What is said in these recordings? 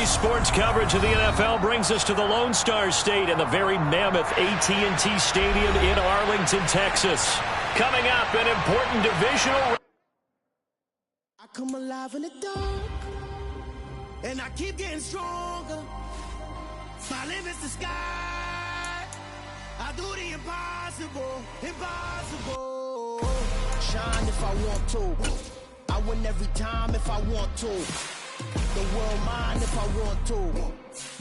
Today's sports coverage of the NFL brings us to the Lone Star State and the very mammoth AT&T Stadium in Arlington, Texas. Coming up, an important divisional. I come alive in the dark, and I keep getting stronger. My limit's the sky. I do the impossible, impossible. Shine if I want to. I win every time if I want to. The world mine if I want to.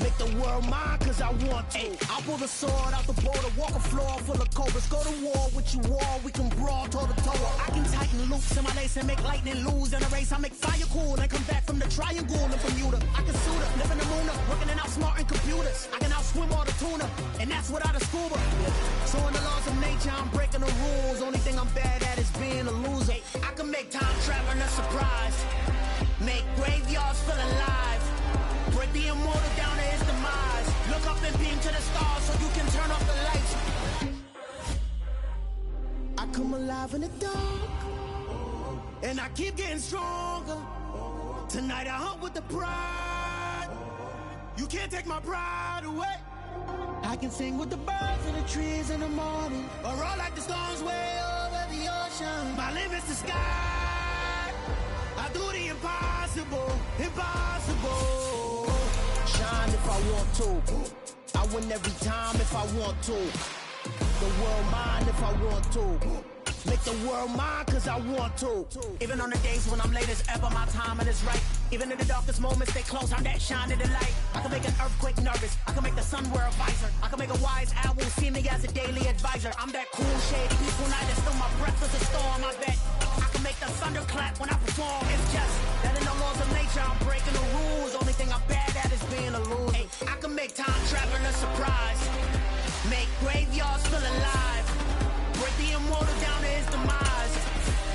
Make the world mine cause I want to. I pull the sword out the border, walk a floor full of cobras. Go to war with you all, we can brawl toe to toe. I can tighten loops in my lace and make lightning lose in a race. I make fire cool and come back from the triangle in Bermuda. I can suit up, live in the moon up, working and outsmarting computers. I can outswim all the tuna, and that's without a scuba. So in the laws of nature, I'm breaking the rules. Only thing I'm bad at is being a loser. I can make time traveling a surprise. Make graveyards feel alive. Break the immortal down to his demise. Look up and beam to the stars so you can turn off the lights. I come alive in the dark, and I keep getting stronger. Tonight I hunt with the pride. You can't take my pride away. I can sing with the birds and the trees in the morning, or roll like the storms way over the ocean. My limit's the sky. I do the impossible, impossible. Shine if I want to. I win every time if I want to. The world mine if I want to. Make the world mine cause I want to. Even on the days when I'm late as ever, my timing is right. Even in the darkest moments, they close, I'm that shining the light. I can make an earthquake nervous, I can make the sun wear a visor. I can make a wise owl see me as a daily advisor. I'm that cool, shady, peaceful night that still my breath is a storm, I bet. I can make the thunder clap when I perform. It's just that in the laws of nature, I'm breaking the rules. Only thing I'm bad at is being a loser. I can make time traveling a surprise. Make graveyards feel alive. Break the immortal down to his demise.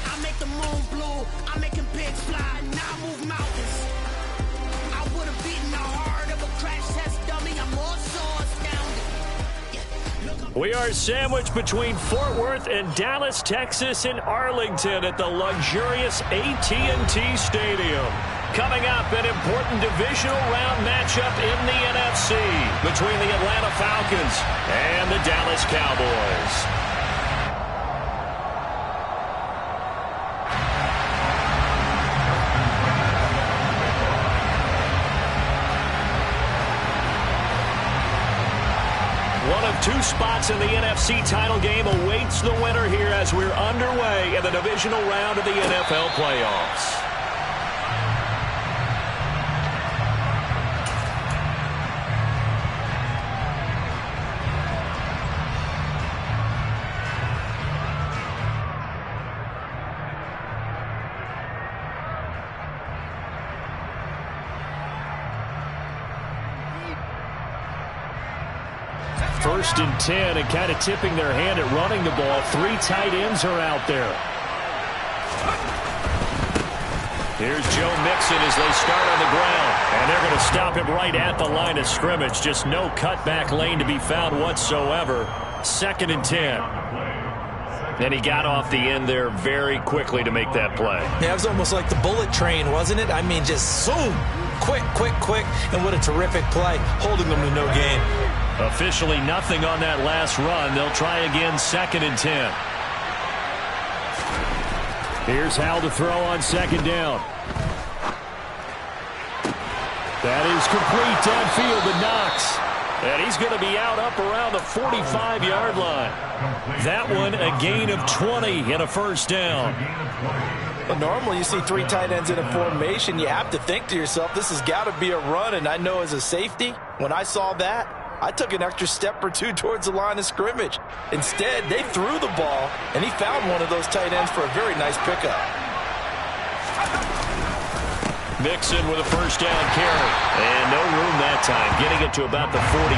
I make the moon blue. I'm making pigs fly. Now I move mountains. I would have beaten the heart of a crash test dummy. I'm more so astounded. We are sandwiched between Fort Worth and Dallas, Texas, and Arlington at the luxurious AT&T Stadium. Coming up, an important divisional round matchup in the NFC between the Atlanta Falcons and the Dallas Cowboys. One of two spots in the NFC title game awaits the winner here as we're underway in the divisional round of the NFL playoffs. First and 10, and kind of tipping their hand at running the ball. Three tight ends are out there. Here's Joe Mixon as they start on the ground. And they're going to stop him right at the line of scrimmage. Just no cutback lane to be found whatsoever. Second and 10. And he got off the end there very quickly to make that play. Yeah, it was almost like the bullet train, wasn't it? I mean, just zoom. Quick, quick, quick. And what a terrific play, holding them to no gain. Officially nothing on that last run. They'll try again, second and 10. Here's Howell to throw on second down. That is complete downfield to Knox. And he's going to be out up around the 45-yard line. That one a gain of 20 and a first down. Well, normally you see three tight ends in a formation. You have to think to yourself, this has got to be a run. And I know as a safety, when I saw that, I took an extra step or two towards the line of scrimmage. Instead, they threw the ball, and he found one of those tight ends for a very nice pickup. Mixon with a first down carry. And no room that time, getting it to about the 46.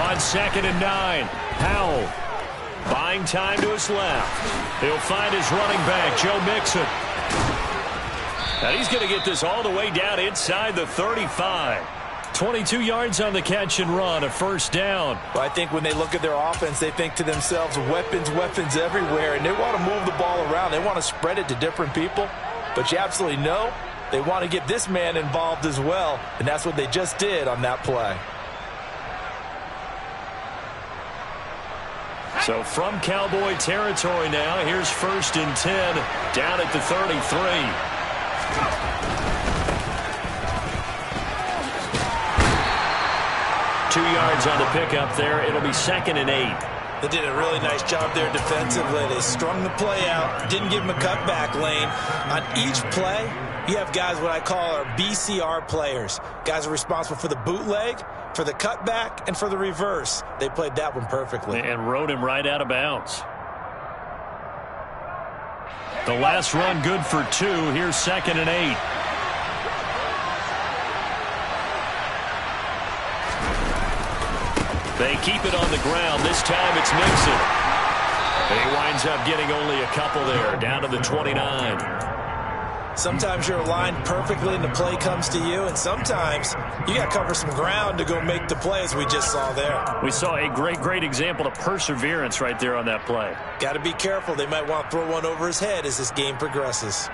On second and 9, Howell buying time to his left. He'll find his running back, Joe Mixon. And he's going to get this all the way down inside the 35. 22 yards on the catch and run, a first down. Well, I think when they look at their offense, they think to themselves, weapons, weapons everywhere, and they want to move the ball around. They want to spread it to different people, but you absolutely know they want to get this man involved as well, and that's what they just did on that play. So from Cowboy territory now, here's 1st and 10 down at the 33. 2 yards on the pickup there. It'll be 2nd and 8. They did a really nice job there defensively. They strung the play out, didn't give him a cutback lane. On each play, you have guys what I call our BCR players. Guys are responsible for the bootleg, for the cutback, and for the reverse. They played that one perfectly. And rode him right out of bounds. The last run good for 2. Here's 2nd and 8. They keep it on the ground. This time it's Mixon. He winds up getting only a couple there, down to the 29. Sometimes you're aligned perfectly and the play comes to you, and sometimes you got to cover some ground to go make the play, as we just saw there. We saw a great example of perseverance right there on that play. Got to be careful. They might want to throw one over his head as this game progresses.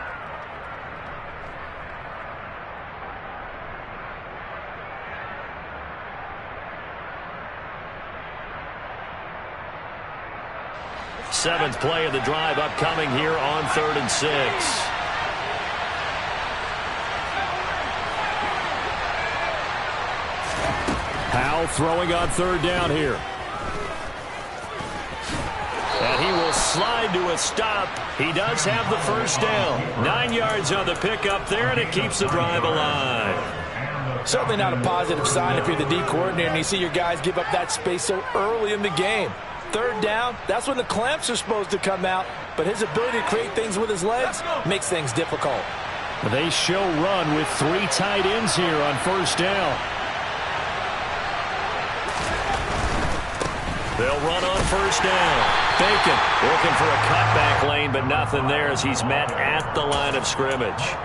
Seventh play of the drive upcoming here on 3rd and 6. Powell throwing on 3rd down here. And he will slide to a stop. He does have the first down. 9 yards on the pickup there, and it keeps the drive alive. Certainly not a positive sign if you're the D coordinator and you see your guys give up that space so early in the game. 3rd down, that's when the clamps are supposed to come out, but his ability to create things with his legs makes things difficult. They show run with 3 tight ends here on 1st down. They'll run on 1st down. Bacon looking for a cutback lane, but nothing there as he's met at the line of scrimmage.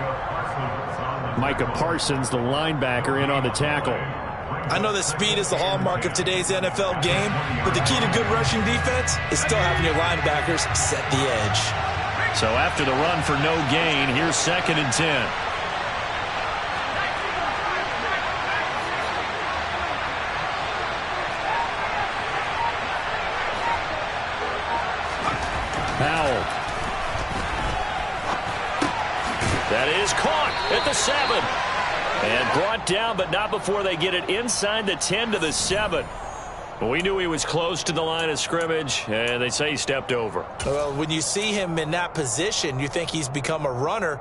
Micah Parsons, the linebacker, in on the tackle. I know that speed is the hallmark of today's NFL game, but the key to good rushing defense is still having your linebackers set the edge. So after the run for no gain, here's 2nd and 10. Powell. That is caught at the 7. And brought down, but not before they get it inside the 10 to the 7. But we knew he was close to the line of scrimmage, and they say he stepped over. Well, when you see him in that position, you think he's become a runner.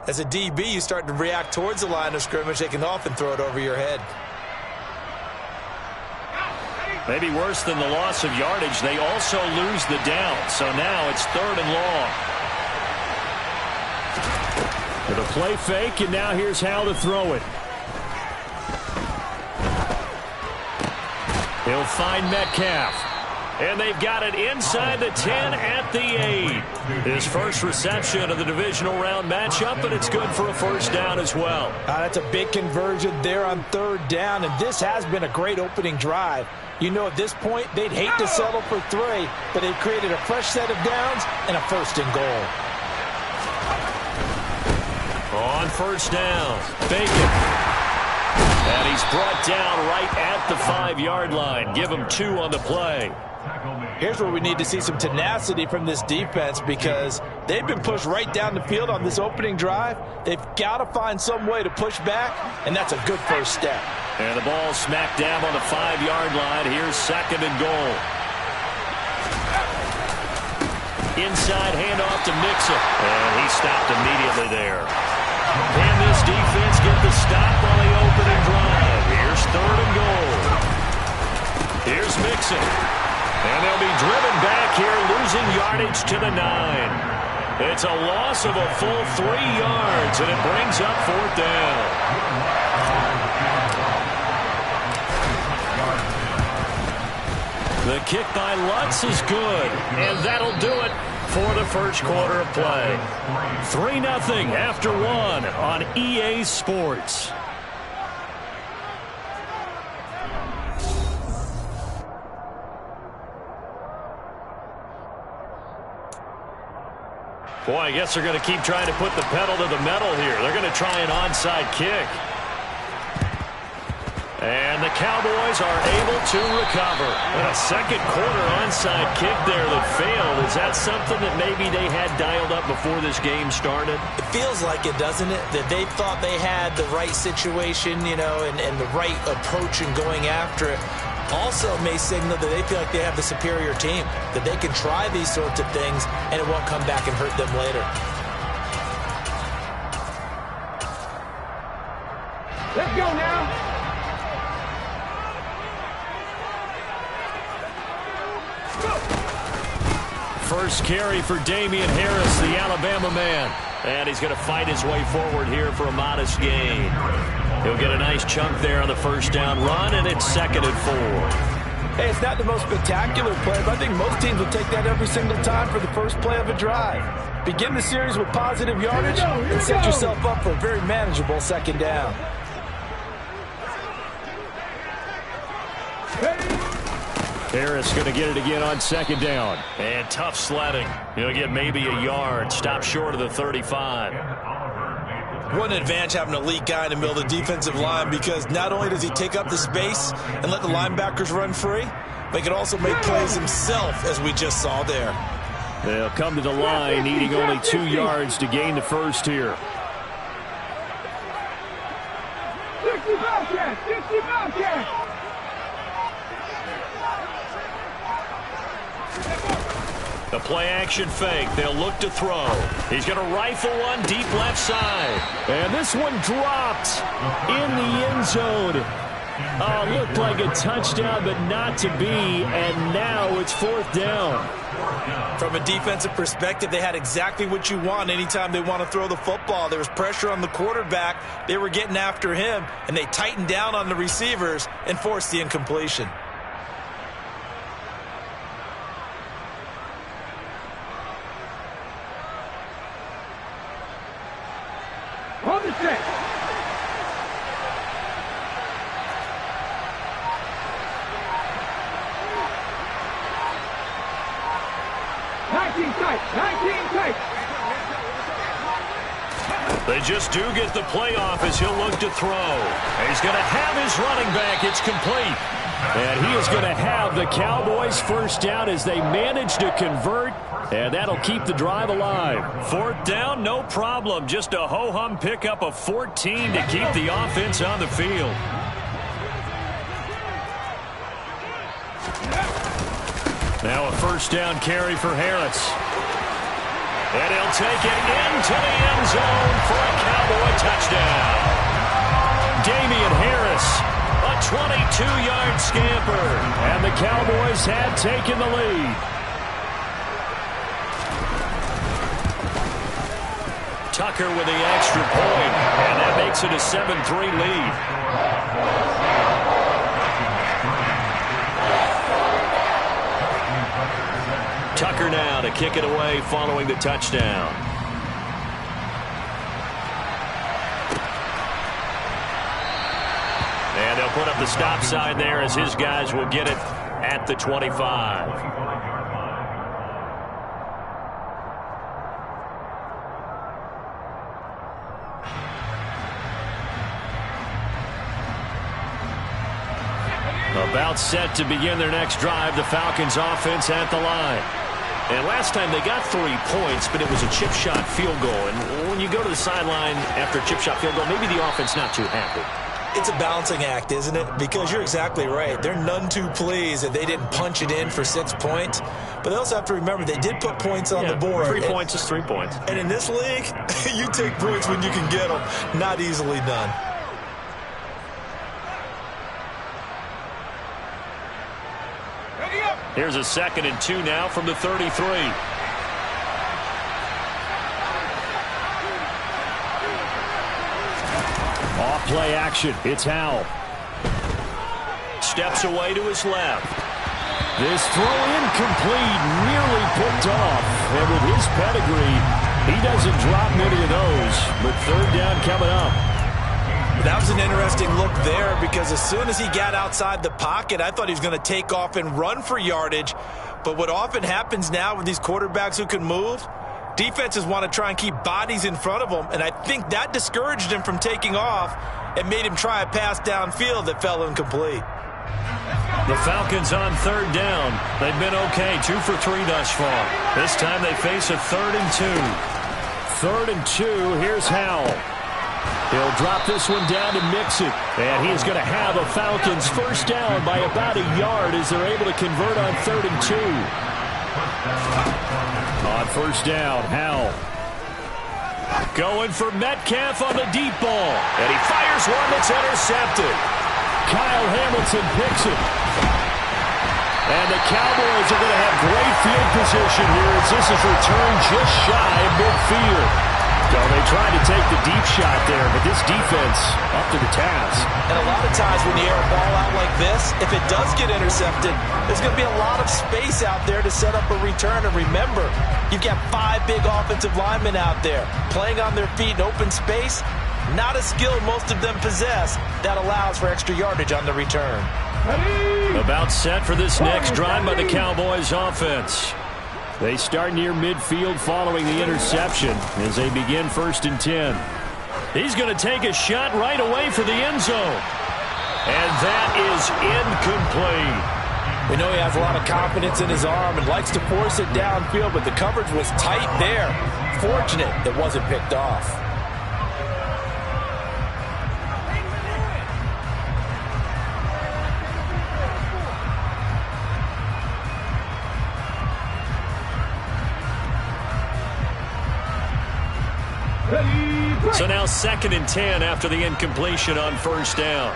As a DB, you start to react towards the line of scrimmage. They can often throw it over your head. Maybe worse than the loss of yardage, they also lose the down. So now it's 3rd and long. With a play fake, and now here's how to throw it. He'll find Metcalf. And they've got it inside the 10 at the 8. His first reception of the divisional round matchup, and it's good for a first down as well. That's a big conversion there on 3rd down, and this has been a great opening drive. You know, at this point, they'd hate to settle for 3, but they've created a fresh set of downs and a 1st and goal. On 1st down, Bacon. And he's brought down right at the 5-yard line. Give him 2 on the play. Here's where we need to see some tenacity from this defense because they've been pushed right down the field on this opening drive. They've got to find some way to push back, and that's a good first step. And the ball smack dab on the 5-yard line. Here's 2nd and goal. Inside handoff to Mixon. And he stopped immediately there. Can this defense get the stop on the opening drive? Here's 3rd and goal. Here's Mixon. And they'll be driven back here, losing yardage to the 9. It's a loss of a full 3 yards, and it brings up 4th down. The kick by Lutz is good, and that'll do it for the first quarter of play. 3-0 after 1 on EA Sports. Boy, I guess they're going to keep trying to put the pedal to the metal here. They're going to try an onside kick. And the Cowboys are able to recover. And a second quarter onside kick there that failed. Is that something that maybe they had dialed up before this game started? It feels like it, doesn't it? That they thought they had the right situation, you know, and the right approach in going after it. Also may signal that they feel like they have the superior team, that they can try these sorts of things and it won't come back and hurt them later. Let's go now. First carry for Damian Harris, the Alabama man. And he's going to fight his way forward here for a modest gain. He'll get a nice chunk there on the first down run, and it's 2nd and 4. Hey, it's not the most spectacular play, but I think most teams will take that every single time for the first play of a drive. Begin the series with positive yardage and set yourself up for a very manageable 2nd down. Harris going to get it again on 2nd down. And tough sledding. He'll get maybe a yard. Stop short of the 35. What an advantage having an elite guy in the middle of the defensive line, because not only does he take up the space and let the linebackers run free, but he can also make plays himself, as we just saw there. They'll come to the line needing only 2 yards to gain the first here. 60 Bobcats! 60 Bobcats! The play-action fake. They'll look to throw. He's going to rifle one deep left side. And this one dropped in the end zone. Oh, looked like a touchdown, but not to be. And now it's 4th down. From a defensive perspective, they had exactly what you want anytime they want to throw the football. There was pressure on the quarterback. They were getting after him, and they tightened down on the receivers and forced the incompletion. Hold the set. They just do get the play off as he'll look to throw. He's going to have his running back. It's complete. And he is going to have the Cowboys first down as they manage to convert. And that'll keep the drive alive. 4th down, no problem. Just a ho-hum pickup of 14 to keep the offense on the field. Now a first down carry for Harris. And he'll take it into the end zone for a Cowboy touchdown. Damian Harris, a 22-yard scamper. And the Cowboys have taken the lead. Tucker with the extra point, and that makes it a 7-3 lead. Tucker now to kick it away following the touchdown. And they'll put up the stop sign there as his guys will get it at the 25. About set to begin their next drive, the Falcons offense at the line. And last time they got 3 points, but it was a chip shot field goal. And when you go to the sideline after a chip shot field goal, maybe the offense not too happy. It's a balancing act, isn't it? Because you're exactly right. They're none too pleased that they didn't punch it in for 6 points. But they also have to remember they did put points on the board. 3 points is 3 points. And in this league, you take points when you can get them. Not easily done. Here's a 2nd and 2 now from the 33. Off play action. It's Howell. Steps away to his left. This throw incomplete, nearly picked off. And with his pedigree, he doesn't drop many of those. But 3rd down coming up. That was an interesting look there, because as soon as he got outside the pocket, I thought he was going to take off and run for yardage. But what often happens now with these quarterbacks who can move, Defenses want to try and keep bodies in front of him, and I think that discouraged him from taking off and made him try a pass downfield that fell incomplete. The Falcons on third down. They've been okay, 2 for 3 thus far. This time they face a 3rd and 2. 3rd and 2, here's Howell. He'll drop this one down to Mixon. And he's going to have a Falcons first down by about a yard as they're able to convert on 3rd and 2. On first down, Howell. Going for Metcalf on the deep ball. And he fires one that's intercepted. Kyle Hamilton picks it. And the Cowboys are going to have great field position here as this is returned just shy of midfield. So they tried to take the deep shot there, but this defense up to the task. And a lot of times when you air a ball out like this, if it does get intercepted, there's going to be a lot of space out there to set up a return. And remember, you've got 5 big offensive linemen out there playing on their feet in open space. Not a skill most of them possess that allows for extra yardage on the return. About set for this next drive by the Cowboys offense. They start near midfield following the interception as they begin 1st and 10. He's going to take a shot right away for the end zone. And that is incomplete. We know he has a lot of confidence in his arm and likes to force it downfield, but the coverage was tight there. Fortunate it wasn't picked off. So now 2nd and 10 after the incompletion on first down.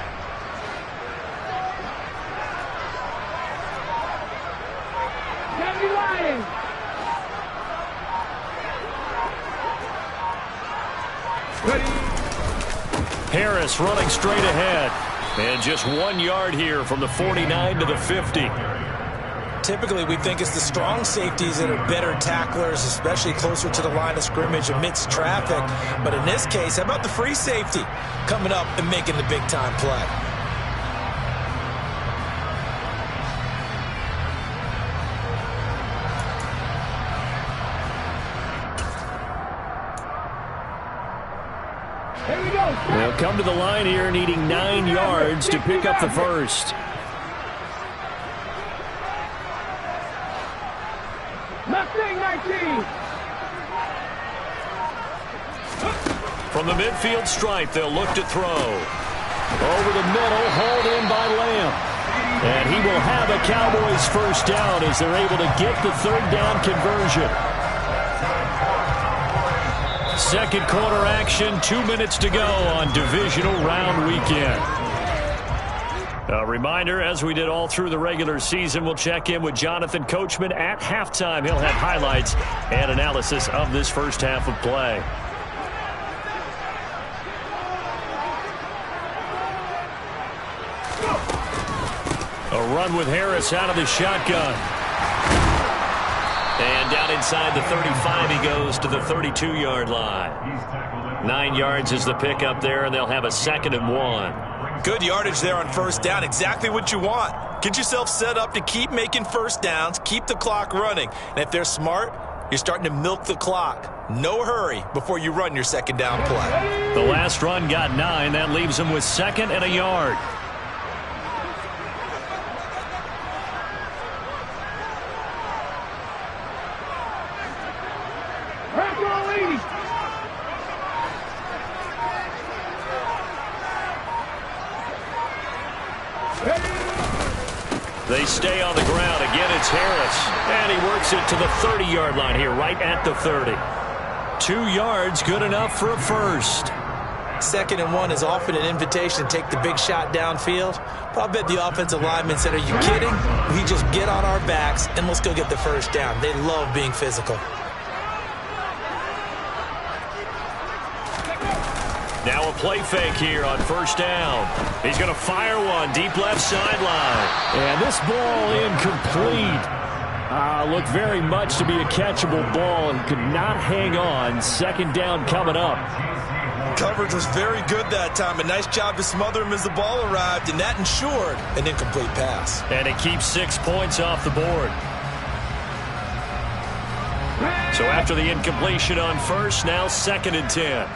Harris running straight ahead. And just 1 yard here from the 49 to the 50. Typically, we think it's the strong safeties that are better tacklers, especially closer to the line of scrimmage amidst traffic. But in this case, how about the free safety coming up and making the big-time play? Here we go. They'll come to the line here needing 9 yards to pick up the first. From the midfield stripe, they'll look to throw. Over the middle, hauled in by Lamb. And he will have a Cowboys first down as they're able to get the 3rd down conversion. 2nd quarter action, 2 minutes to go on divisional round weekend. A reminder, as we did all through the regular season, we'll check in with Jonathan Coachman at halftime. He'll have highlights and analysis of this first half of play. A run with Harris out of the shotgun. And down inside the 35 he goes to the 32-yard line. 9 yards is the pickup there, and they'll have a 2nd and 1. Good yardage there on first down. Exactly what you want. Get yourself set up to keep making first downs, keep the clock running. And if they're smart, you're starting to milk the clock. No hurry before you run your 2nd down play. The last run got 9. That leaves them with 2nd and a yard. They stay on the ground. Again, it's Harris. And he works it to the 30-yard line here, right at the 30. 2 yards, good enough for a first. 2nd and 1 is often an invitation to take the big shot downfield. But I bet the offensive lineman said, are you kidding? We just get on our backs and let's go get the first down. They love being physical. Now a play fake here on first down. He's going to fire one deep left sideline. And this ball incomplete. Looked very much to be a catchable ball and could not hang on. 2nd down coming up. Coverage was very good that time. A nice job to smother him as the ball arrived, and that ensured an incomplete pass. And it keeps 6 points off the board. So after the incompletion on first, now 2nd and 10.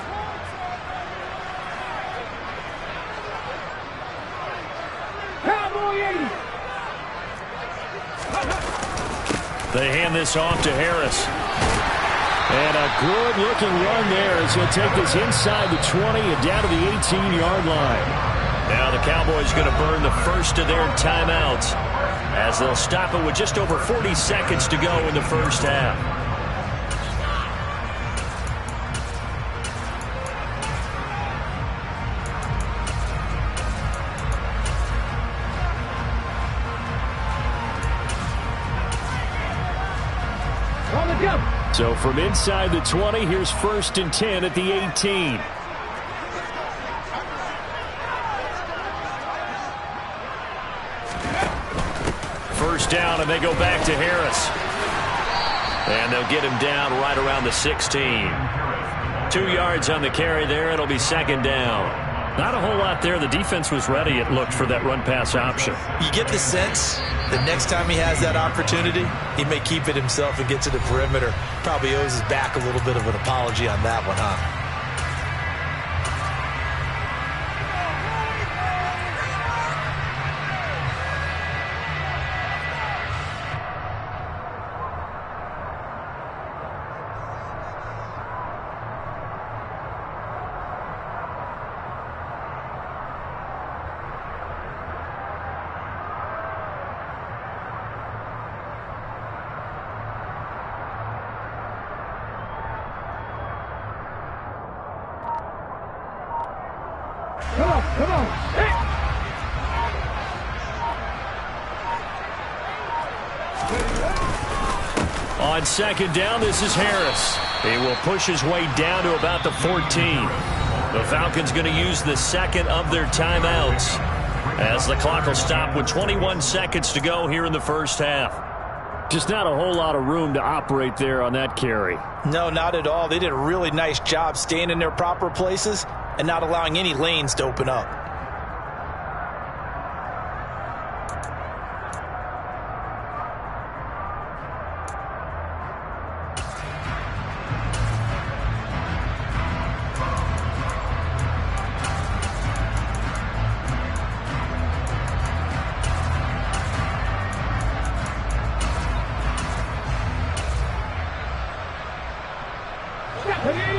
Cowboy 80. They hand this off to Harris. And a good-looking run there as he'll take this inside the 20 and down to the 18-yard line. Now the Cowboys going to burn the first of their timeouts as they'll stop it with just over 40 seconds to go in the first half. So from inside the 20, here's 1st and 10 at the 18. First down, and they go back to Harris. And they'll get him down right around the 16. 2 yards on the carry there. It'll be 2nd down. Not a whole lot there. The defense was ready, it looked, for that run-pass option. You get the sense that next time he has that opportunity, he may keep it himself and get to the perimeter. Probably owes his back a little bit of an apology on that one, huh? Come on. Hey. On 2nd down, this is Harris. He will push his way down to about the 14. The Falcons going to use the 2nd of their timeouts as the clock will stop with 21 seconds to go here in the first half. Just not a whole lot of room to operate there on that carry. No, not at all. They did a really nice job staying in their proper places and not allowing any lanes to open up.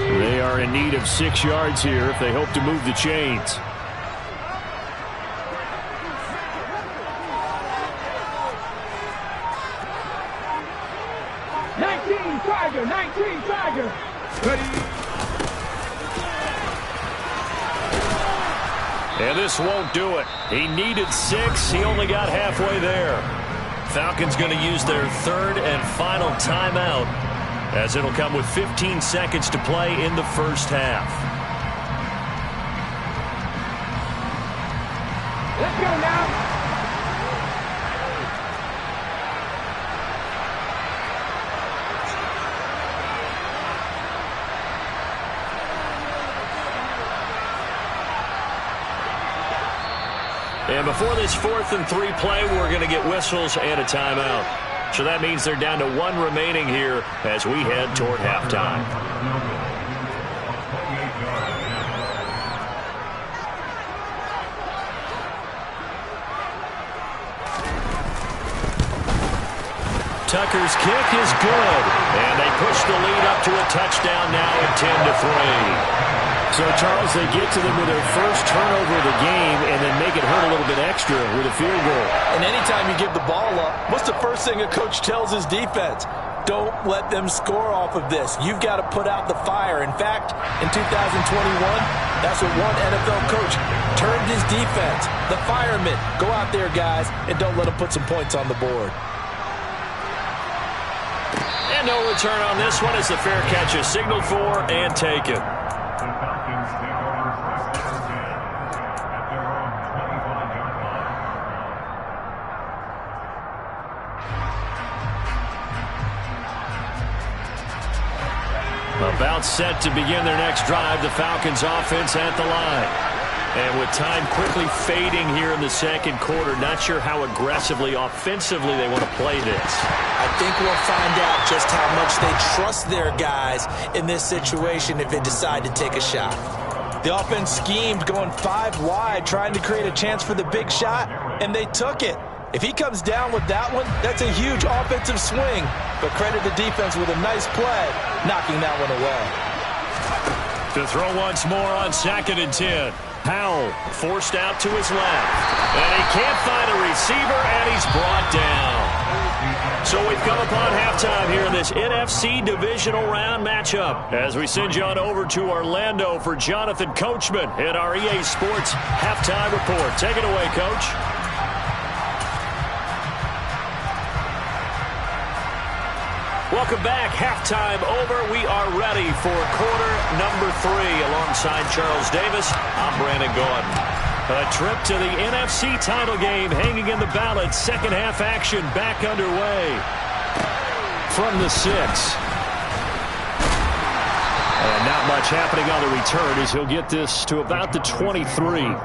They are in need of 6 yards here if they hope to move the chains. Tiger. Ready. And this won't do it. He needed 6. He only got halfway there. Falcons going to use their 3rd and final timeout, as it'll come with 15 seconds to play in the first half. Let's go now. And before this 4th and 3 play, we're going to get whistles and a timeout. So that means they're down to 1 remaining here as we head toward halftime. Tucker's kick is good, and they push the lead up to a touchdown now at 10-3. So, Charles, they get to them with their first turnover of the game and then make it hurt a little bit extra with a field goal. And anytime you give the ball up, what's the first thing a coach tells his defense? Don't let them score off of this. You've got to put out the fire. In fact, in 2021, that's what one NFL coach termed his defense. The firemen. Go out there, guys, and don't let them put some points on the board. And no return on this one as the fair catch is signaled for and taken. About set to begin their next drive, the Falcons offense at the line. And with time quickly fading here in the second quarter, not sure how aggressively, offensively they want to play this. I think we'll find out just how much they trust their guys in this situation if they decide to take a shot. The offense schemed going 5 wide, trying to create a chance for the big shot, and they took it. If he comes down with that one, that's a huge offensive swing. But credit the defense with a nice play, knocking that one away. To throw once more on 2nd and 10. Howell forced out to his left. And he can't find a receiver, and he's brought down. So we've come upon halftime here in this NFC Divisional Round matchup. As we send you on over to Orlando for Jonathan Coachman in our EA Sports Halftime Report. Take it away, Coach. Welcome back. Halftime over. We are ready for quarter number 3. Alongside Charles Davis, I'm Brandon Gordon. A trip to the NFC title game hanging in the balance. Second half action back underway. From the 6. And not much happening on the return as he'll get this to about the 23.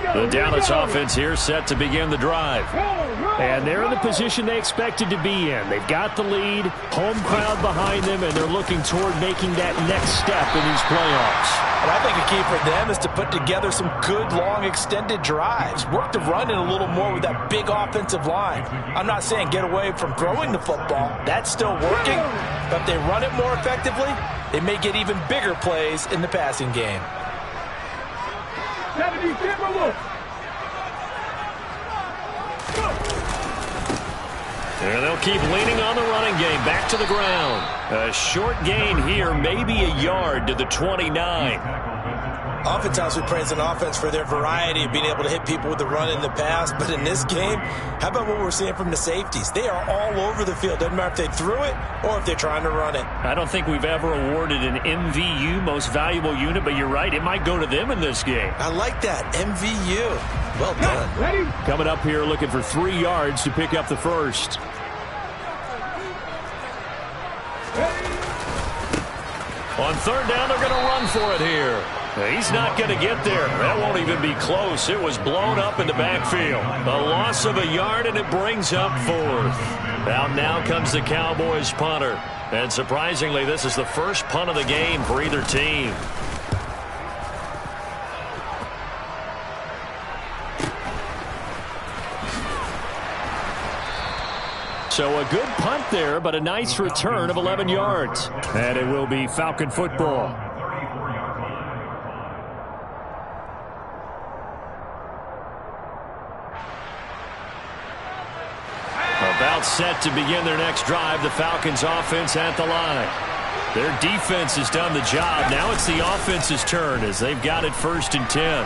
The Dallas offense here set to begin the drive. And they're in the position they expected to be in. They've got the lead, home crowd behind them, and they're looking toward making that next step in these playoffs. And I think a key for them is to put together some good, long, extended drives. Work the run in a little more with that big offensive line. I'm not saying get away from throwing the football. That's still working. But if they run it more effectively, they may get even bigger plays in the passing game. And they'll keep leaning on the running game. Back to the ground. A short gain here, maybe a yard to the 29. Oftentimes we praise an offense for their variety of being able to hit people with the run in the pass. But in this game, how about what we're seeing from the safeties? They are all over the field. Doesn't matter if they threw it or if they're trying to run it. I don't think we've ever awarded an MVU, most valuable unit, but you're right. It might go to them in this game. I like that. MVU. Well done. Ready? Coming up here looking for 3 yards to pick up the first. On 3rd down, they're going to run for it here. He's not going to get there. That won't even be close. It was blown up in the backfield. A loss of a yard, and it brings up 4th. Out now comes the Cowboys punter. And surprisingly, this is the first punt of the game for either team. So a good punt there, but a nice return of 11 yards. And it will be Falcon football. About set to begin their next drive, the Falcons offense at the line. Their defense has done the job. Now it's the offense's turn as they've got it 1st and 10.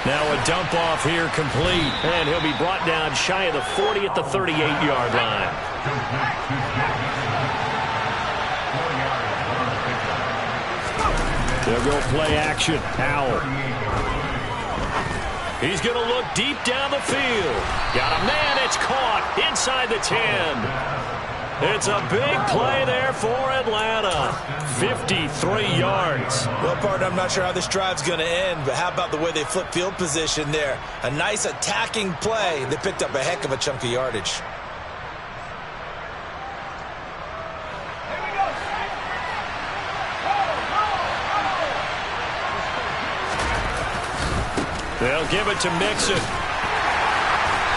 Now a dump off here complete. And he'll be brought down shy of the 40 at the 38-yard line. They'll go play action. Howell. He's going to look deep down the field. Got a man. It's caught inside the 10. It's a big play there for Atlanta. 53 yards. Well, partner, I'm not sure how this drive's going to end, but how about the way they flip field position there? A nice attacking play. They picked up a heck of a chunk of yardage. They'll give it to Mixon.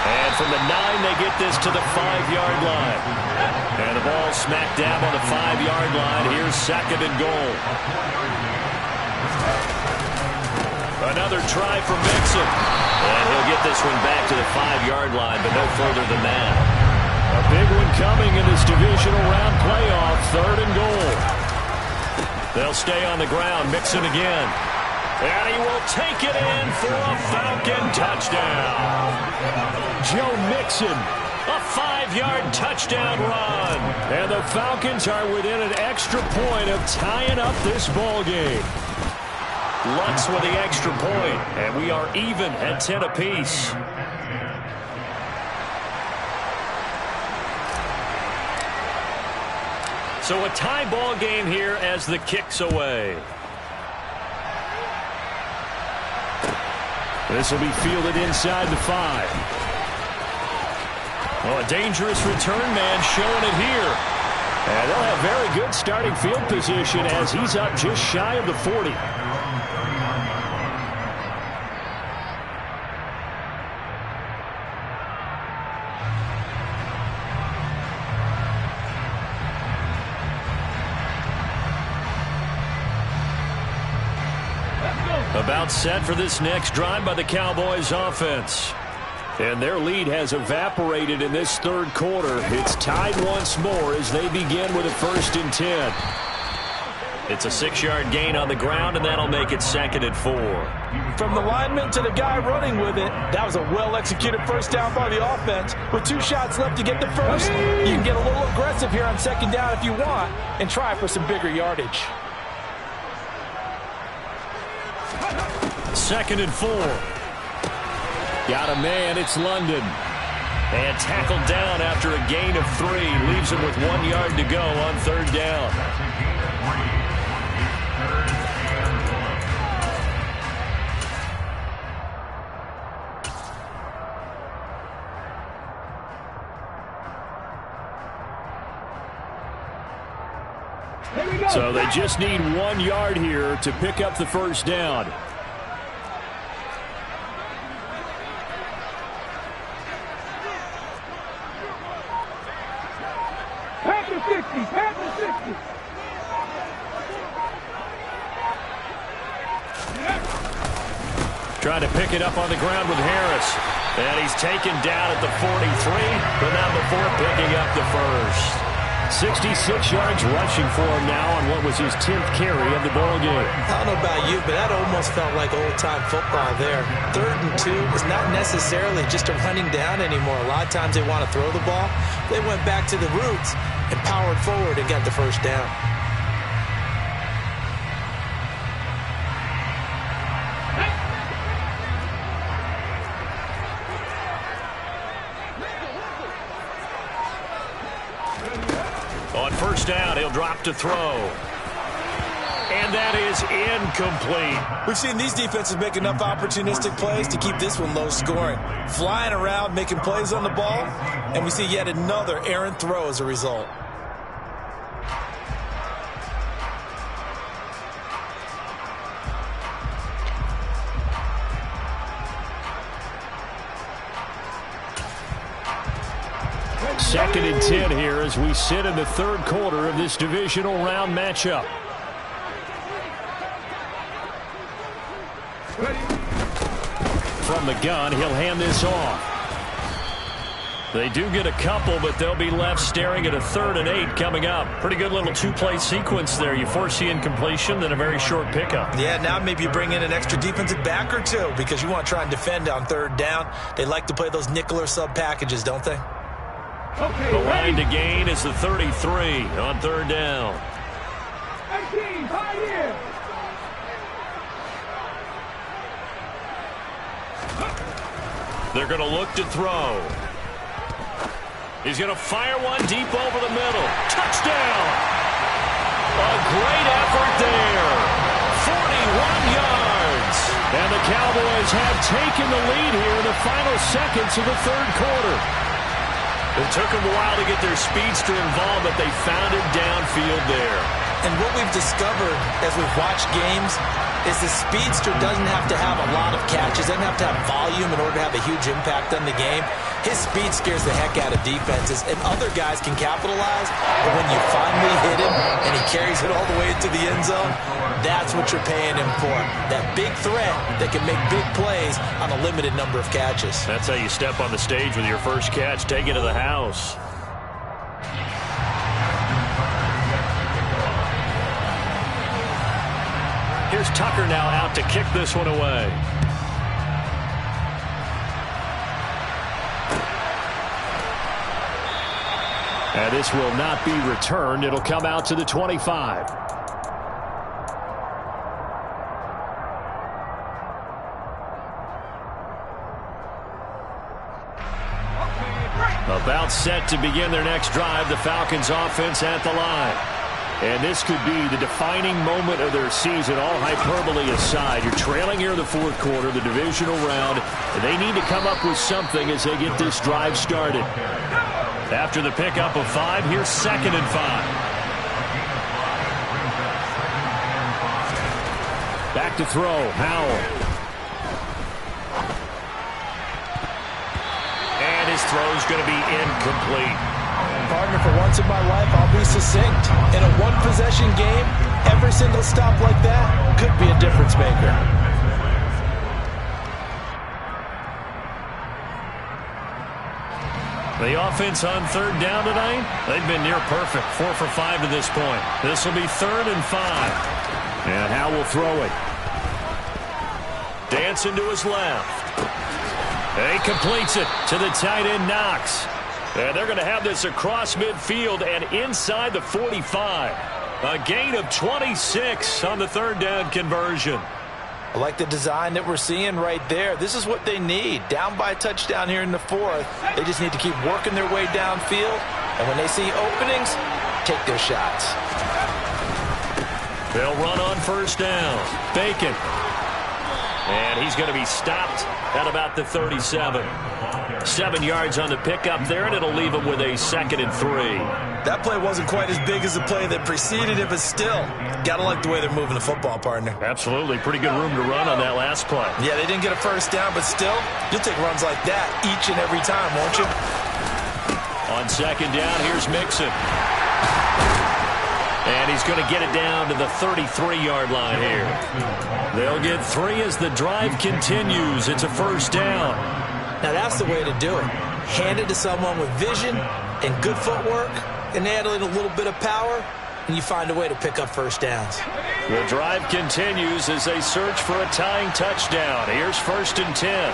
And from the 9, they get this to the 5-yard line. And the ball smacked down on the 5-yard line. Here's 2nd and goal. Another try for Mixon. And he'll get this one back to the 5-yard line, but no further than that. A big one coming in this divisional round playoff. 3rd and goal. They'll stay on the ground. Mixon again. And he will take it in for a Falcon touchdown. Joe Mixon, a 5-yard touchdown run. And the Falcons are within an extra point of tying up this ball game. Lutz with the extra point, and we are even at 10 apiece. So a tie ball game here as the kick's away. This will be fielded inside the 5. Well, a dangerous return man showing it here. And they'll have very good starting field position as he's up just shy of the 40. About set for this next drive by the Cowboys offense. And their lead has evaporated in this third quarter. It's tied once more as they begin with a 1st and 10. It's a 6-yard gain on the ground, and that'll make it 2nd and 4. From the lineman to the guy running with it, that was a well-executed first down by the offense. With 2 shots left to get the first, you can get a little aggressive here on 2nd down if you want and try for some bigger yardage. 2nd and 4. Got a man, it's London. And tackled down after a gain of 3. Leaves him with 1 yard to go on 3rd down. So they just need 1 yard here to pick up the first down. Trying to pick it up on the ground with Harris. And he's taken down at the 43, but not before picking up the first. 66 yards rushing for him now on what was his 10th carry of the ball game. I don't know about you, but that almost felt like old-time football there. 3rd and 2 is not necessarily just a running down anymore. A lot of times they want to throw the ball. They went back to the roots and powered forward and got the first down. On 1st down, he'll drop to throw. And that is incomplete. We've seen these defenses make enough opportunistic plays to keep this one low scoring. Flying around, making plays on the ball, and we see yet another errant throw as a result. Second and 10 here as we sit in the 3rd quarter of this divisional round matchup. From the gun, he'll hand this off. They do get a couple, but they'll be left staring at a 3rd and 8 coming up. Pretty good little 2-play sequence there. You force the incompletion, then a very short pickup. Yeah, now maybe you bring in an extra defensive back or 2 because you want to try and defend on 3rd down. They like to play those nickel or sub packages, don't they? Okay, the line to gain is the 33 on 3rd down. 18, right here. They're going to look to throw. He's going to fire one deep over the middle. Touchdown! A great effort there. 41 yards. And the Cowboys have taken the lead here in the final seconds of the 3rd quarter. It took them a while to get their speedster involved, but they found it downfield there. And what we've discovered as we've watched games is the speedster doesn't have to have a lot of catches, doesn't have to have volume in order to have a huge impact on the game. His speed scares the heck out of defenses, and other guys can capitalize, but when you finally hit him and he carries it all the way into the end zone, that's what you're paying him for. That big threat that can make big plays on a limited number of catches. That's how you step on the stage with your first catch, take it to the house. Here's Tucker now out to kick this one away. And this will not be returned. It'll come out to the 25. About set to begin their next drive, the Falcons offense at the line. And this could be the defining moment of their season, all hyperbole aside. You're trailing here in the fourth quarter, the divisional round, and they need to come up with something as they get this drive started. After the pickup of 5, here's 2nd and 5. Back to throw, Howell. And his throw's going to be incomplete. Partner, for once in my life, I'll be succinct. In a one-possession game, every single stop like that could be a difference maker. The offense on 3rd down tonight, they've been near perfect. 4 for 5 to this point. This will be 3rd and 5. And Howell will throw it. Dancing to his left. He completes it to the tight end, Knox. And they're going to have this across midfield and inside the 45. A gain of 26 on the 3rd down conversion. I like the design that we're seeing right there. This is what they need. Down by a touchdown here in the 4th. They just need to keep working their way downfield. And when they see openings, take their shots. They'll run on 1st down. Bacon. And he's going to be stopped at about the 37. 7 yards on the pickup there, and it'll leave him with a 2nd and 3. That play wasn't quite as big as the play that preceded it, but still, got to like the way they're moving the football, partner. Absolutely. Pretty good room to run on that last play. Yeah, they didn't get a 1st down, but still, you'll take runs like that each and every time, won't you? On 2nd down, here's Mixon. And he's going to get it down to the 33-yard line here. They'll get 3 as the drive continues. It's a 1st down. Now that's the way to do it. Hand it to someone with vision and good footwork, and add in a little bit of power, and you find a way to pick up 1st downs. The drive continues as they search for a tying touchdown. Here's 1st and 10.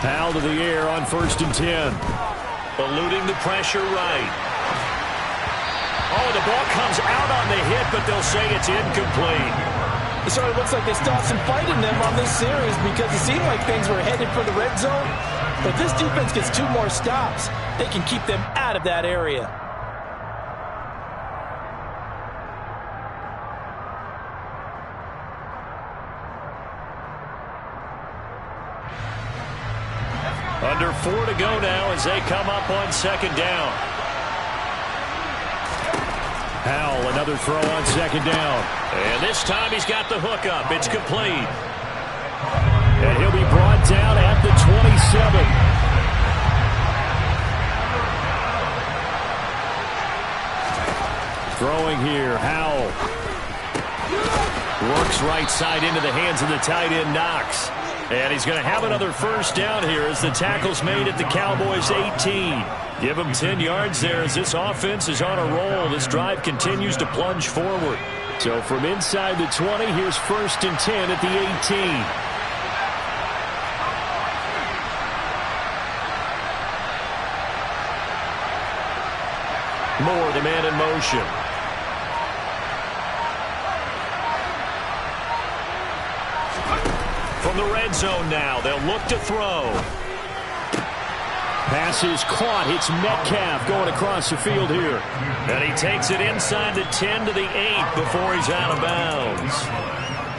Powell to the air on 1st and 10. Eluding the pressure right. Oh, the ball comes out on the hit, but they'll say it's incomplete. It sort of looks like they still have some fight in them on this series because it seemed like things were headed for the red zone. But if this defense gets 2 more stops, they can keep them out of that area. Under 4 to go now as they come up on 2nd down. Howell, another throw on 2nd down. And this time he's got the hook up. It's complete. And he'll be brought down at the 27. Throwing here, Howell. Works right side into the hands of the tight end, Knox. And he's going to have another 1st down here as the tackle's made at the Cowboys 18. Give him 10 yards there as this offense is on a roll. This drive continues to plunge forward. So from inside the 20, here's 1st and 10 at the 18. Moore, the man in motion. From the red zone now, they'll look to throw. Pass is caught. It's Metcalf going across the field here. And he takes it inside the 10 to the 8 before he's out of bounds.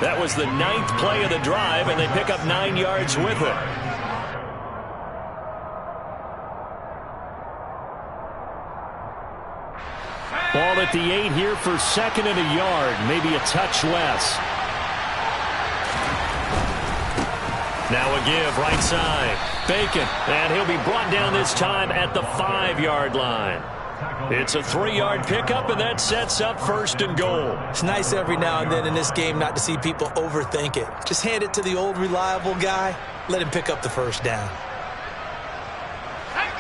That was the 9th play of the drive, and they pick up 9 yards with it. Ball at the 8 here for 2nd and a yard, maybe a touch less. Now a give right side. Bacon, and he'll be brought down this time at the 5-yard line. It's a 3-yard pickup, and that sets up 1st and goal. It's nice every now and then in this game not to see people overthink it. Just hand it to the old reliable guy. Let him pick up the 1st down.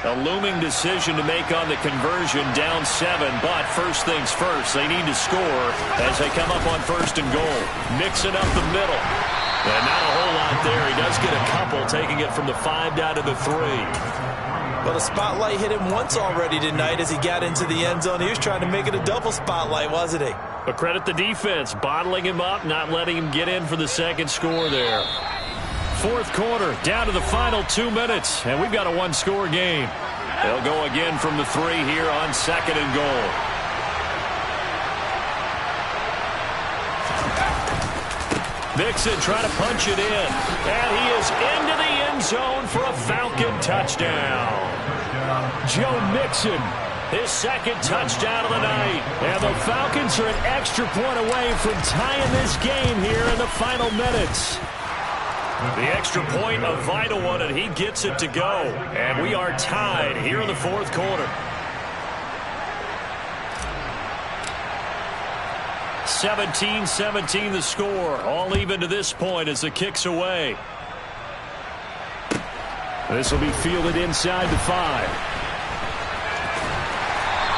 A looming decision to make on the conversion, down 7, but first things first, they need to score as they come up on 1st and goal. Mixing up the middle. And not a whole lot there. He does get a couple, taking it from the 5 down to the 3. Well, the spotlight hit him once already tonight as he got into the end zone. He was trying to make it a double spotlight, wasn't he? But credit the defense, bottling him up, not letting him get in for the 2nd score there. 4th quarter, down to the final 2 minutes, and we've got a 1-score game. They'll go again from the 3 here on 2nd and goal. Mixon trying to punch it in. And he is into the end zone for a Falcon touchdown. Joe Mixon, his 2nd touchdown of the night. And the Falcons are an extra point away from tying this game here in the final minutes. The extra point, a vital one, and he gets it to go. And we are tied here in the 4th quarter. 17-17 the score. All even to this point as the kick's away. This will be fielded inside the 5.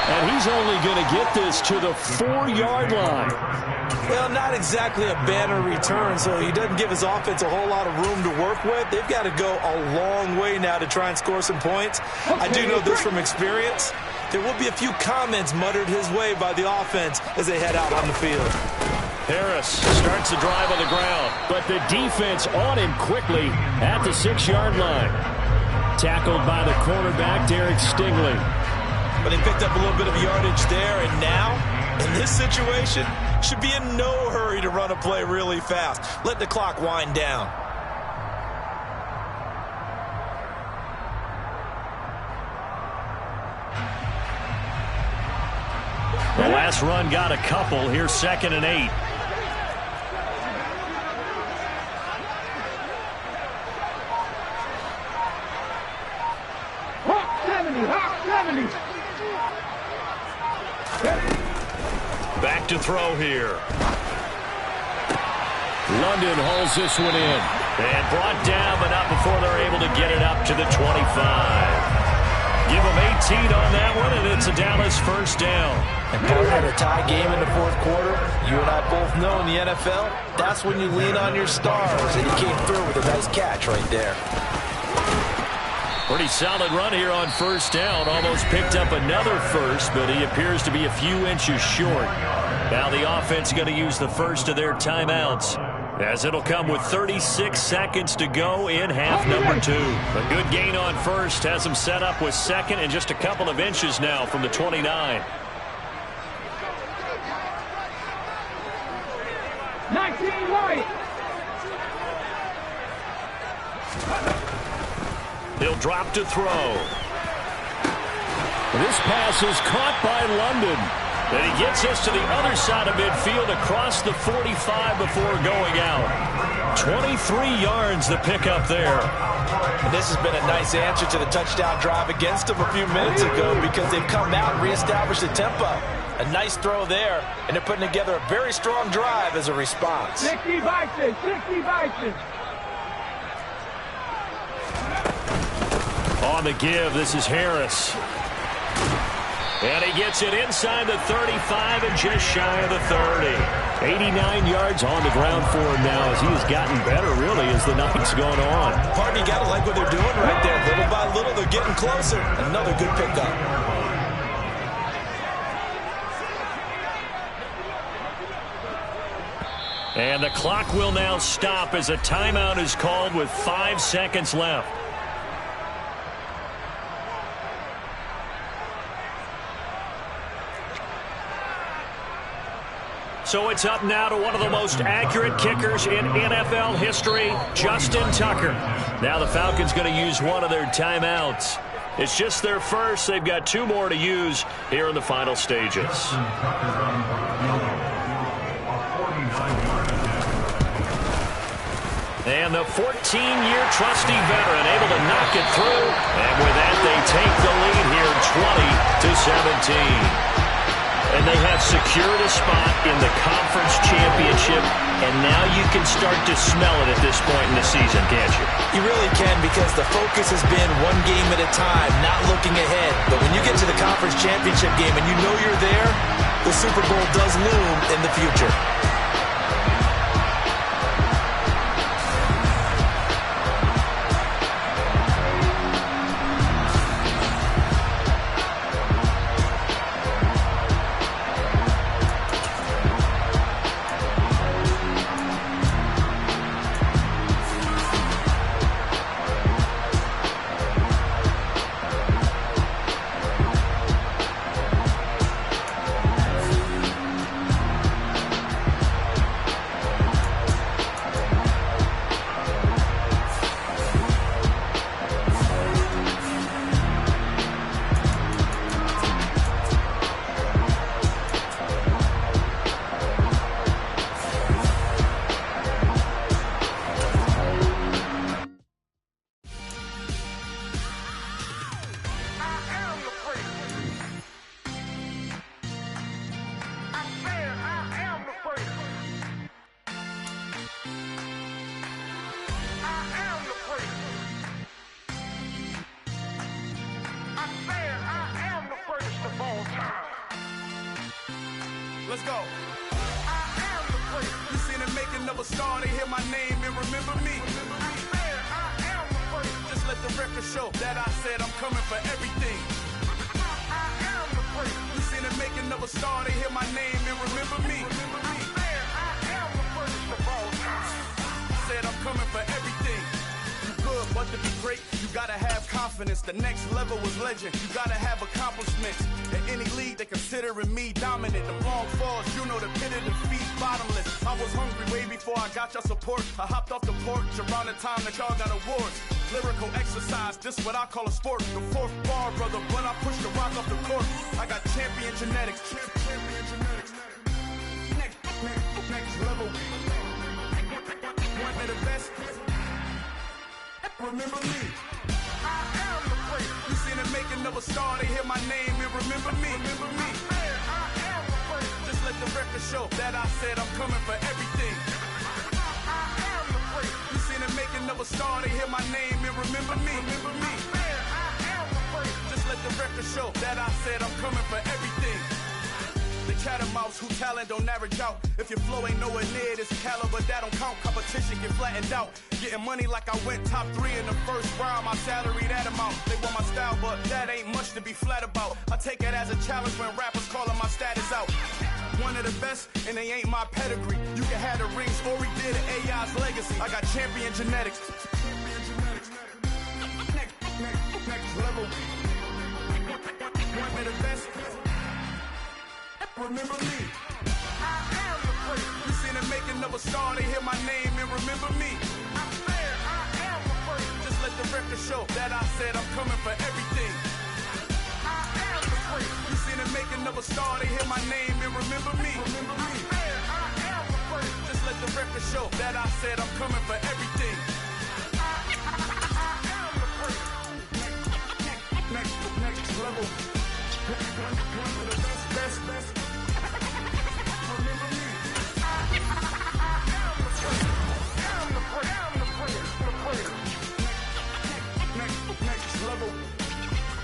And he's only going to get this to the 4-yard line. Well, not exactly a banner return, so he doesn't give his offense a whole lot of room to work with. They've got to go a long way now to try and score some points. I do know this from experience. There will be a few comments muttered his way by the offense as they head out on the field. Harris starts the drive on the ground, but the defense on him quickly at the 6-yard line. Tackled by the cornerback, Derek Stingley. But he picked up a little bit of yardage there, and now, in this situation, should be in no hurry to run a play really fast. Let the clock wind down. The last run got a couple. Here's 2nd and 8. Back to throw here. London hauls this one in. And brought down, but not before they're able to get it up to the 25. Give them 18 on that one, and it's a Dallas 1st down. And part of a tie game in the 4th quarter, you and I both know in the NFL, that's when you lean on your stars, and he came through with a nice catch right there. Pretty solid run here on 1st down. Almost picked up another first, but he appears to be a few inches short. Now the offense going to use the first of their timeouts, as it'll come with 36 seconds to go in half number 2. A good gain on 1st has them set up with 2nd and just a couple of inches now from the 29. 19 right. He'll drop to throw. This pass is caught by London. And he gets this to the other side of midfield across the 45 before going out. 23 yards the pickup there. And this has been a nice answer to the touchdown drive against them a few minutes ago because they've come out and reestablished the tempo. A nice throw there, and they're putting together a very strong drive as a response. 60 Vikings, 60 Vikings. On the give, this is Harris. And he gets it inside the 35 and just shy of the 30. 89 yards on the ground for him now as he has gotten better, really, as the night's gone on. Partner, you got to like what they're doing right there. Little by little, they're getting closer. Another good pickup. And the clock will now stop as a timeout is called with 5 seconds left. So it's up now to one of the most accurate kickers in NFL history, Justin Tucker. Now the Falcons going to use one of their timeouts. It's just their first. They've got 2 more to use here in the final stages. And the 14-year trusty veteran able to knock it through. And with that, they take the lead here 20-17. And they have secured a spot in the conference championship. And now you can start to smell it at this point in the season, can't you? You really can, because the focus has been one game at a time, not looking ahead. But when you get to the conference championship game and you know you're there, the Super Bowl does loom in the future. Let's go. I am the place. You seen the making of a star, they hear my name and remember me. I am the place. Just let the record show that I said I'm coming for everything. I am the place. You seen the making of a star, they hear my name and remember me. I am the place. Said I'm coming for everything. You good, but to be great, you gotta have confidence. The next level was legend. You gotta have accomplishments. In any league, they considering me dominant. The long falls, you know the pit of defeat, bottomless. I was hungry way before I got your support. I hopped off the porch around the time that y'all got awards. Lyrical exercise, this what I call a sport. The fourth bar, brother, when I push the rock off the court. I got champion genetics. Champion genetics. Next level. One of the best. Remember me. I am the place. You seen the making of a star, they hear my name and remember me. Remember me. I am the place. Just let the record show that I said I'm coming for everything. I am the place. You seen the making of a star, they hear my name and remember me. Remember me. I am the place. Just let the record show that I said I'm coming for everything. The catamounts who talent don't average out. If your flow ain't nowhere near this caliber, that don't count. Competition get flattened out. Getting money like I went top 3 in the first round. My salary that amount. They want my style, but that ain't much to be flat about. I take it as a challenge when rappers calling my status out. One of the best, and they ain't my pedigree. You can have the rings, or we did it, AI's legacy. I got champion genetics. Next level. One of the best. Remember me. I am the place. You seen the making of a star, they hear my name and remember me. I am the place. Just let the record show that I said I'm coming for everything. I am the place. You seen the making of a star, they hear my name and remember me. Remember me. I am the place. Just let the record show that I said I'm coming for everything. I am the place. Next level. One of the best. Remember me. I am the place. I'm the place. Next level.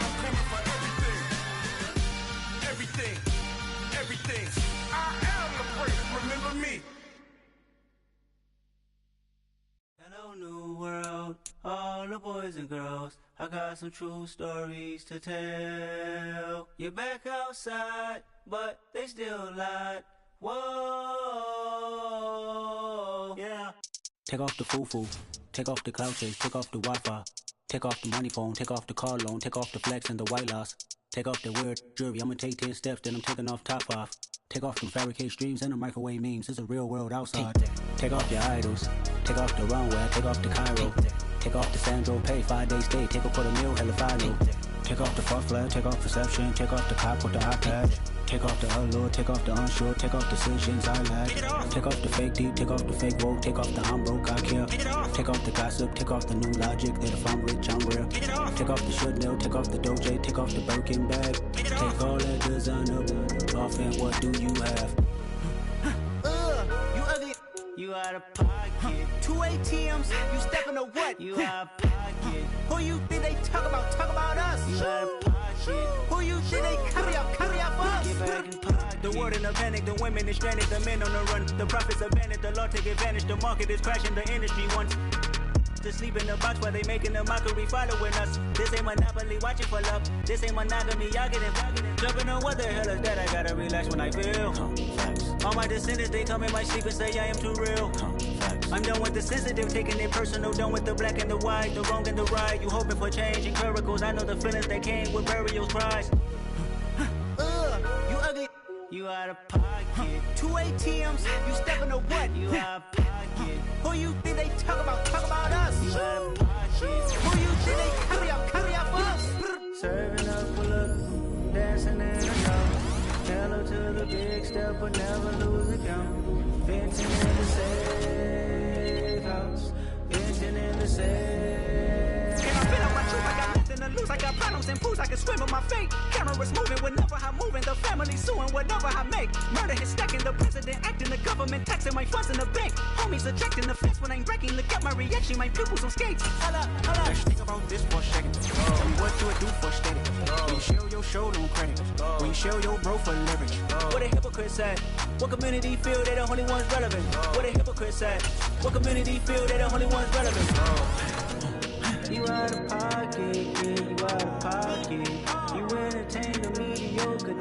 I'm coming for everything. I am the place. Remember me. Hello, new world, all the boys and girls. I got some true stories to tell. You're back outside, but they still lied. Whoa, yeah. Take off the foo-foo, take off the cloud chase, take off the Wi-Fi, take off the money phone, take off the car loan, take off the flex and the white loss. Take off the weird jewelry, I'ma take 10 steps, then I'm taking off top 5. Take off the fabricated streams and the microwave memes, it's a real world outside. Take off your idols, take off the runway, take off the Cairo. Take off the Sandro pay, 5 days stay, take a quarter meal, hella follow. Take off the far flag, take off perception, take off the cop with the iPad. Take off the allure, take off the unsure, take off decisions I lack. Take off the fake deep, take off the fake woke, take off the I'm broke, I care. Take off the gossip, take off the new logic that if I'm rich, I'm real. Take off the should know, take off the Doja, take off the Birkin bag. Take all that designer off and what do you have? You ugly. You out of pocket. 2 ATMs, you stepping to what? You out of pocket. Who you think they talk about? Talk about us. You out of pocket. Who you think they carry up us? Get back in pocket. The world in a panic, the women is stranded, the men on the run. The profits abandoned, the law take advantage. The market is crashing, the industry wants to sleep in the box while they making a mockery following us. This ain't Monopoly, watching for love. This ain't monogamy, y'all getting jumping on what the hell is that? I gotta relax when I feel. All my descendants, they come in my sleep and say I am too real. I'm done with the sensitive, taking it personal. Done with the black and the white, the wrong and the right. You hoping for change and miracles. I know the feelings that came with burial cries. You ugly. You out of pocket. 2 ATMs, you stepping to what? You out of pocket. Who you think they talk about? Talk about us. You out of pocket. Who you think they carry up us? Serving up for look, dancing in the dark. Hello to the big step, but never lose the count. Venting in the safe house. Venting in the safe. Can I feel up my truth? I got nothing to lose. I got got problems and pools, I can swim with my fate. Cameras moving whenever I'm moving, the family suing whatever I make. Murder is stacking, the president acting, the government taxing my funds in the bank. Homies ejecting the fence when I'm breaking. Look at my reaction, my pupils on skates. Holla, holla. Let's think about this for a second. Tell me what do it do for steady? When you show your show, no credit. When you show your bro for leverage. What a hypocrite said. What community feel they the only ones relevant? What a hypocrite said. What community feel they the only ones relevant? You out of pocket, yeah, you out of pocket. You entertain the mediocre.